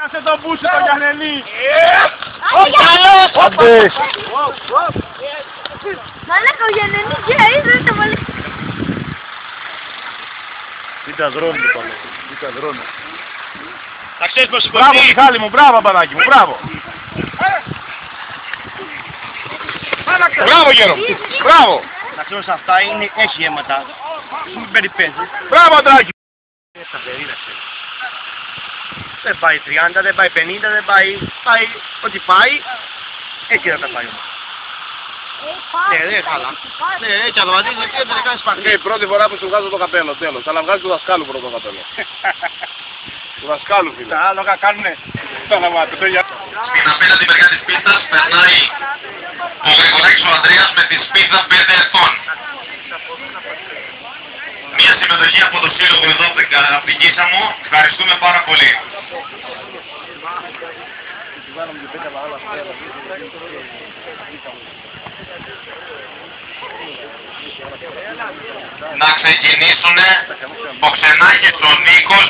Άσε τον Μπούσι το Γιαννενή! Αντές! Μαλάκα ο Γιαννενή γκέι, δεν το μαλάκα. Κοίτα δρόμο το πάμε, κοίτα δρόμο. Να ξέρεις πως Μπράβο Μιχάλη μου, μπράβο Πανάκη μου, μπράβο! Μπράβο Γέρο, μπράβο! Να ξέρεις αυτά είναι, έχει αίματα. Μην περιπέζει. Μπράβο Αντράκη! Δεν πάει 30, δεν πάει 50, δεν πάει... Πάει ό,τι πάει, έτσι δεν τα πάει όμως. Ναι, δεν χάλα. Ναι, έτσι αδωματίζεις και δεν κάνεις Είναι παρτί. η πρώτη φορά που σου βγάζω το καπέλο, τέλος. Αλλά βγάζει του δασκάλου πρώτο το καπέλο. Του δασκάλου φίλε. Τα άλογα κάνουνε. Τα λαμάτε, τέλεια. Στην απέναντι μεριά της πίστας περνάει ο Γρηγοράκης ο Ανδρέας με τη σπίδα 5 ετών. Μια συμμετοχή από το σύλλογο εδώ από την Κίσα μου. Ευχαριστούμε πάρα πολύ. Να ξεκινήσουνε ο Ξενάκης ο Νίκος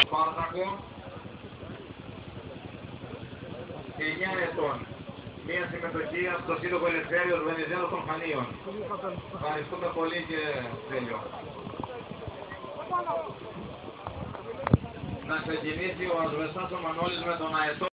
9 ετών. Μια συμμετοχή από το Σύλλογο Ελευθέριος Βενιζέλος των Χανίων. Ευχαριστούμε πολύ και Στέλιο. Να ξεκινήσει ο Ασβεστάς ο Μανώλης με τον αετό